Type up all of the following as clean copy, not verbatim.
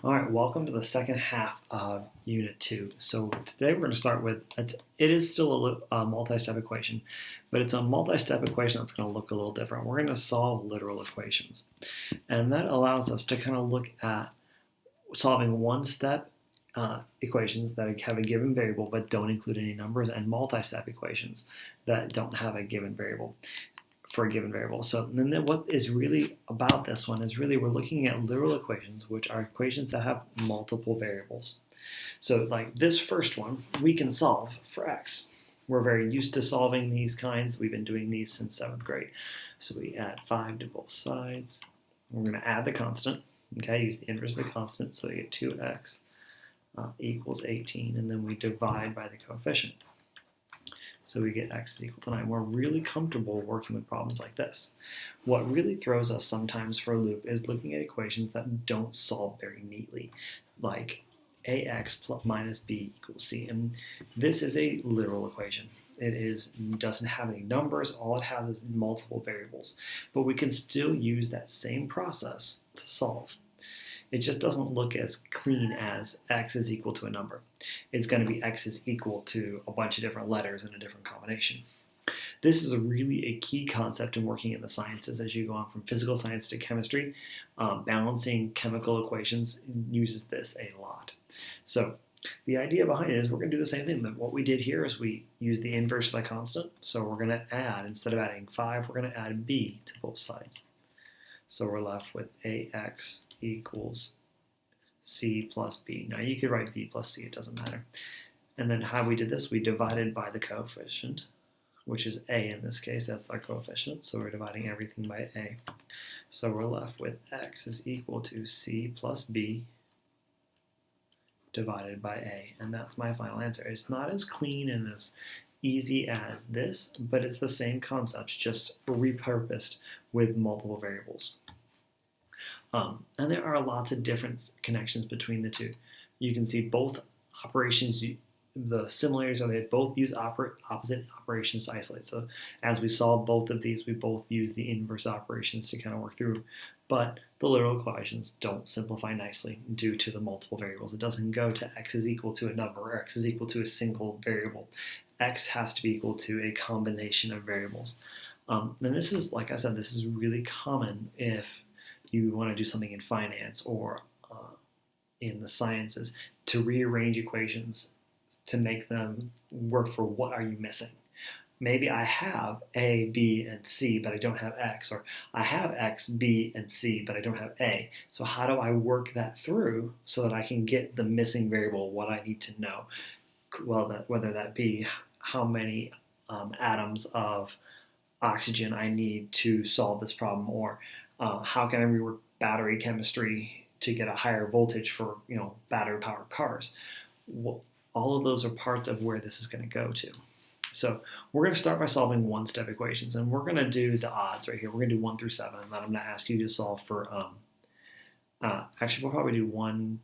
All right, welcome to the second half of Unit 2. So today we're going to start with, it is still a multi-step equation, but it's a multi-step equation that's going to look a little different. We're going to solve literal equations. And that allows us to kind of look at solving one-step equations that have a given variable but don't include any numbers, and multi-step equations that don't have a given variable for a given variable. So then what is really about this one is really we're looking at literal equations, which are equations that have multiple variables. So like this first one, we can solve for x. We're very used to solving these kinds. We've been doing these since 7th grade. So we add 5 to both sides. We're going to add the constant. Okay, use the inverse of the constant, so we get 2x equals 18, and then we divide by the coefficient. So we get x is equal to 9. We're really comfortable working with problems like this. What really throws us sometimes for a loop is looking at equations that don't solve very neatly, like ax minus b equals c. And this is a literal equation. It doesn't have any numbers. All it has is multiple variables. But we can still use that same process to solve. It just doesn't look as clean as x is equal to a number. It's going to be x is equal to a bunch of different letters in a different combination. This is really a key concept in working in the sciences as you go on from physical science to chemistry. Balancing chemical equations uses this a lot. So the idea behind it is we're going to do the same thing. But what we did here is we use the inverse of the constant. So we're going to add, instead of adding 5, we're going to add b to both sides. So we're left with ax equals c plus b. Now you could write b plus c, it doesn't matter. And then how we did this, we divided by the coefficient, which is a in this case, that's our coefficient. So we're dividing everything by a. So we're left with x is equal to c plus b divided by a. And that's my final answer. It's not as clean and as easy as this, but it's the same concepts, just repurposed with multiple variables. And there are lots of different connections between the two. You can see both operations, the similarities are they both use opposite operations to isolate. So as we solve both of these, we both use the inverse operations to kind of work through. But the literal equations don't simplify nicely due to the multiple variables. It doesn't go to x is equal to a number or x is equal to a single variable. X has to be equal to a combination of variables. And this is, like I said, this is really common if you want to do something in finance or in the sciences, to rearrange equations to make them work for what are you missing. Maybe I have a, b, and c, but I don't have x, or I have x, b, and c, but I don't have a. So how do I work that through so that I can get the missing variable, what I need to know? Well, whether that be how many atoms of oxygen I need to solve this problem, or how can I rework battery chemistry to get a higher voltage for battery-powered cars. Well, all of those are parts of where this is going to go to. So we're going to start by solving one-step equations, and we're going to do the odds right here. We're going to do 1 through 7, and then I'm going to ask you to solve for, actually we'll probably do 1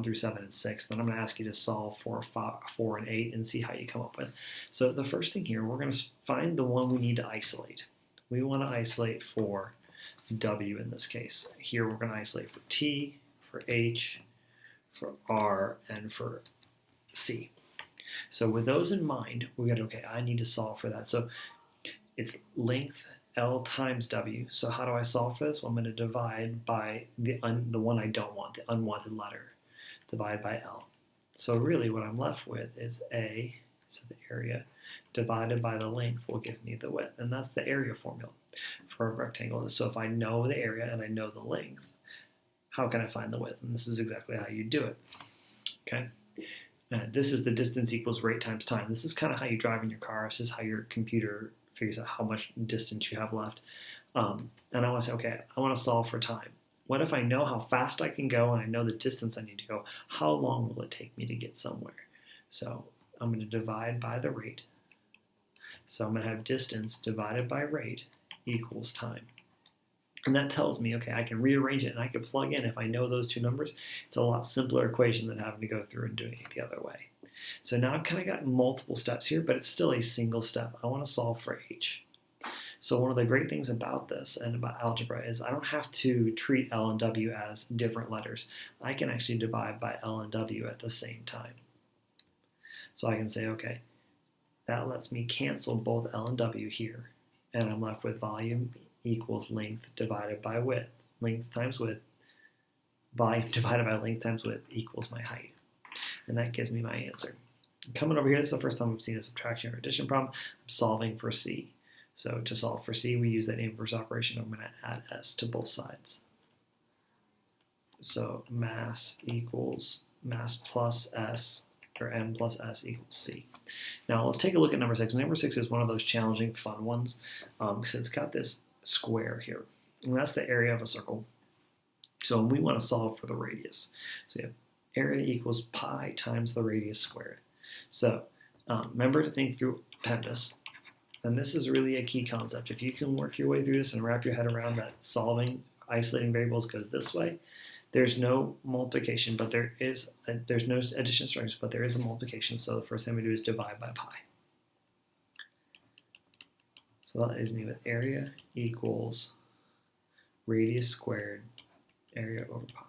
through 7 and 6. Then I'm going to ask you to solve for 4 and 8 and see how you come up with. So the first thing here, we're going to find the one we need to isolate. We want to isolate for W in this case. Here we're going to isolate for T, for H, for R, and for C. So with those in mind, we got, okay, I need to solve for that. So it's length L times W. So how do I solve for this? Well, I'm going to divide by the one I don't want, the unwanted letter. Divide by L. So really what I'm left with is A, so the area, divided by the length will give me the width. And that's the area formula for a rectangle. So if I know the area and I know the length, how can I find the width? And this is exactly how you do it. Okay. This is the distance equals rate times time. This is kind of how you drive in your car. This is how your computer figures out how much distance you have left. And I want to say, okay, I want to solve for time. What if I know how fast I can go and I know the distance I need to go? How long will it take me to get somewhere? So I'm going to divide by the rate. So I'm going to have distance divided by rate equals time. And that tells me, okay, I can rearrange it and I can plug in if I know those two numbers. It's a lot simpler equation than having to go through and doing it the other way. So now I've kind of got multiple steps here, but it's still a single step. I want to solve for H. So one of the great things about this and about algebra is I don't have to treat L and W as different letters. I can actually divide by L and W at the same time. So I can say, okay, that lets me cancel both L and W here, and I'm left with volume equals length divided by width. Length times width, volume divided by length times width equals my height. And that gives me my answer. Coming over here, this is the first time we've seen a subtraction or addition problem. I'm solving for C. So to solve for C, we use that inverse operation. I'm going to add S to both sides. So mass equals mass plus S, or M plus S equals C. Now let's take a look at number 6. Number 6 is one of those challenging, fun ones because it's got this square here. And that's the area of a circle. So we want to solve for the radius. So we have area equals pi times the radius squared. So remember to think through PEMDAS. And this is really a key concept. If you can work your way through this and wrap your head around that solving isolating variables goes this way, there's no multiplication, but there's no addition strings, but there is a multiplication. So the first thing we do is divide by pi. So that leaves me with area equals radius squared area over pi.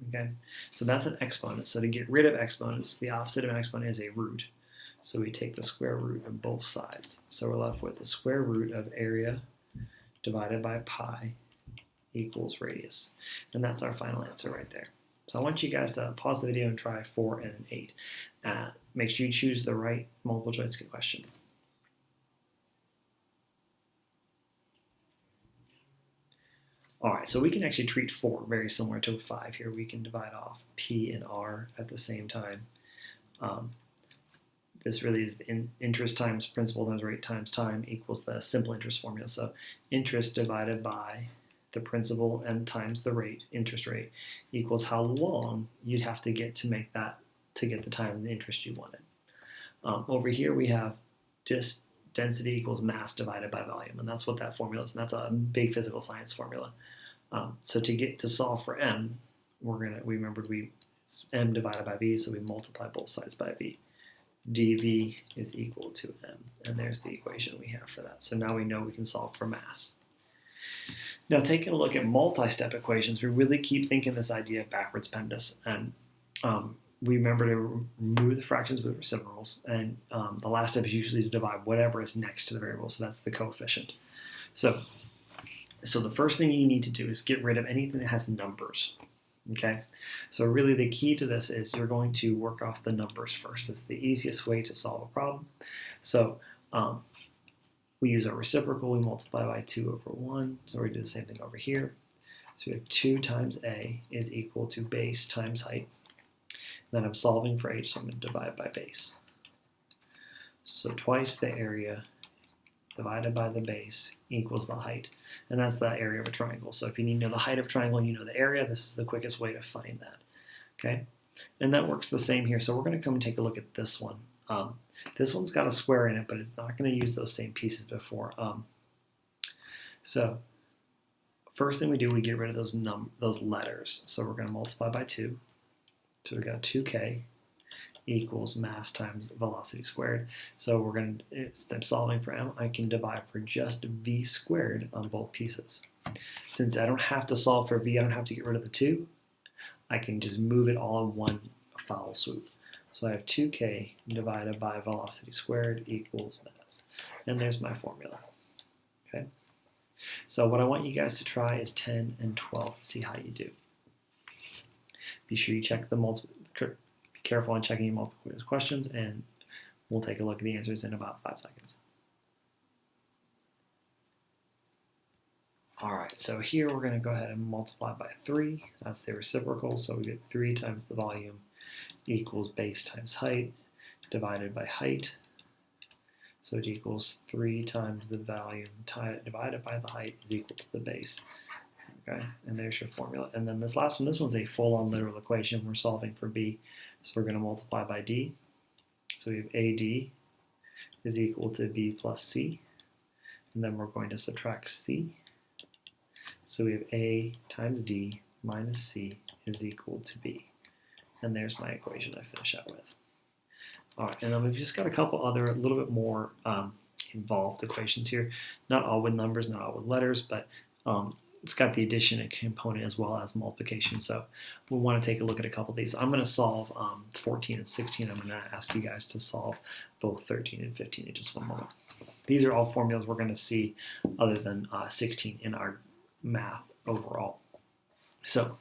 Okay, so that's an exponent. So to get rid of exponents, the opposite of an exponent is a root. So we take the square root of both sides. So we're left with the square root of area divided by pi equals radius. And that's our final answer right there. So I want you guys to pause the video and try 4 and 8. Make sure you choose the right multiple choice question. All right, so we can actually treat 4 very similar to 5 here. We can divide off P and R at the same time. This really is the interest times principal times rate times time equals the simple interest formula. So interest divided by the principal and times the rate, interest rate, equals how long you'd have to get to make that, to get the time and the interest you wanted. Over here we have just density equals mass divided by volume, and that's what that formula is, and that's a big physical science formula. So to solve for m, we remembered it's m divided by v, so we multiply both sides by v. dv is equal to m, and there's the equation we have for that. So now we know we can solve for mass. Now taking a look at multi-step equations, we really keep thinking this idea of backwards PEMDAS, and we remember to remove the fractions with reciprocals, and the last step is usually to divide whatever is next to the variable, so that's the coefficient. So the first thing you need to do is get rid of anything that has numbers. Okay, so really the key to this is you're going to work off the numbers first. That's the easiest way to solve a problem. So we use our reciprocal, we multiply by 2 over 1, so we do the same thing over here. So we have 2 times a is equal to base times height. Then I'm solving for h, so I'm going to divide by base. So twice the area divided by the base equals the height. And that's the area of a triangle. So if you need to know the height of a triangle, you know the area, this is the quickest way to find that. Okay, and that works the same here. So we're going to come and take a look at this one. This one's got a square in it, but it's not going to use those same pieces before. So first thing we do, we get rid of those letters. So we're going to multiply by 2. So we've got 2k equals mass times velocity squared. So we're going to, instead of solving for m, I can divide for just v squared on both pieces. Since I don't have to solve for v, I don't have to get rid of the 2, I can just move it all in one foul swoop. So I have 2k divided by velocity squared equals mass. And there's my formula. Okay. So what I want you guys to try is 10 and 12 and see how you do. Be sure you check be careful on checking your multiple choice questions, and we'll take a look at the answers in about 5 seconds. All right, so here we're going to go ahead and multiply by 3. That's the reciprocal, so we get 3 times the volume equals base times height divided by height. So it equals 3 times the volume divided by the height is equal to the base. Okay, and there's your formula. And then this last one, this one's a full-on literal equation. We're solving for b, so we're going to multiply by d. So we have AD is equal to b plus c, and then we're going to subtract c. So we have a times d minus c is equal to b. And there's my equation I finish out with. All right, and then we've just got a couple other, a little bit more involved equations here. Not all with numbers, not all with letters, but it's got the addition component as well as multiplication. So we'll want to take a look at a couple of these. I'm going to solve 14 and 16. I'm going to ask you guys to solve both 13 and 15 in just one moment. These are all formulas we're going to see other than 16 in our math overall. So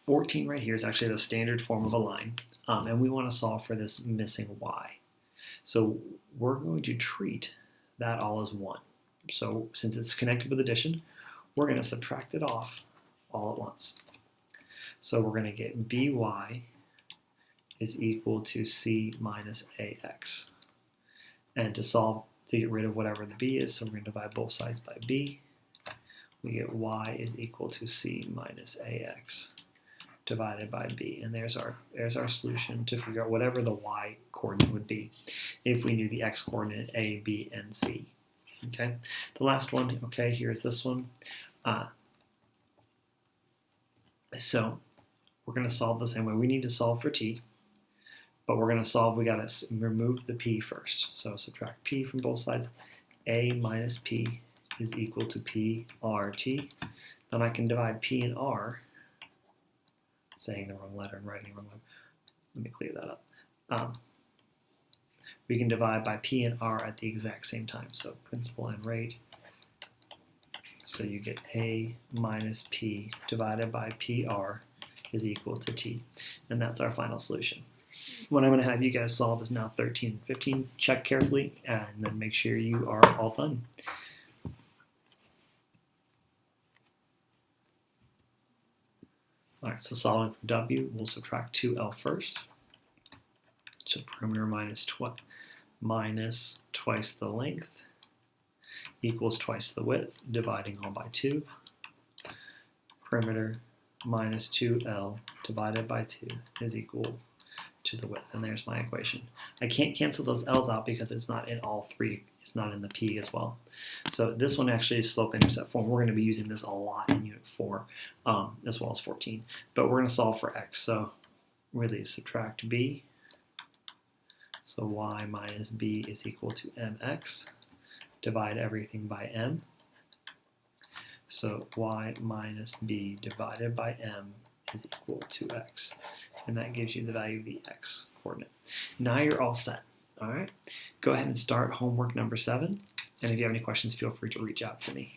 14 right here is actually the standard form of a line, and we want to solve for this missing y. So we're going to treat that all as 1. So since it's connected with addition, we're going to subtract it off all at once. So we're going to get by is equal to c minus ax. And to solve, to get rid of whatever the b is, so we're going to divide both sides by b. We get y is equal to c minus ax divided by b. And there's our solution to figure out whatever the y coordinate would be if we knew the x coordinate a, b, and c. Okay, the last one, okay, here's this one. So we're going to solve the same way. We need to solve for t, but we're going to solve, we got to remove the p first. So subtract p from both sides. A minus p is equal to p r t. Then I can divide p and r, saying the wrong letter and writing the wrong letter. Let me clear that up. We can divide by p and r at the exact same time. So principal and rate. So you get a minus p divided by pr is equal to t. And that's our final solution. What I'm going to have you guys solve is now 13 and 15. Check carefully and then make sure you are all done. All right, so solving for w, we'll subtract 2l first. So perimeter minus twice the length equals twice the width, dividing all by 2. Perimeter minus 2l divided by 2 is equal to the width. And there's my equation. I can't cancel those l's out because it's not in all three. It's not in the p as well. So this one actually is slope-intercept form. We're going to be using this a lot in Unit 4 as well as 14. But we're going to solve for x. So really subtract b. So y minus b is equal to mx. Divide everything by m. So y minus b divided by m is equal to x. And that gives you the value of the x coordinate. Now you're all set. All right. Go ahead and start homework number 7. And if you have any questions, feel free to reach out to me.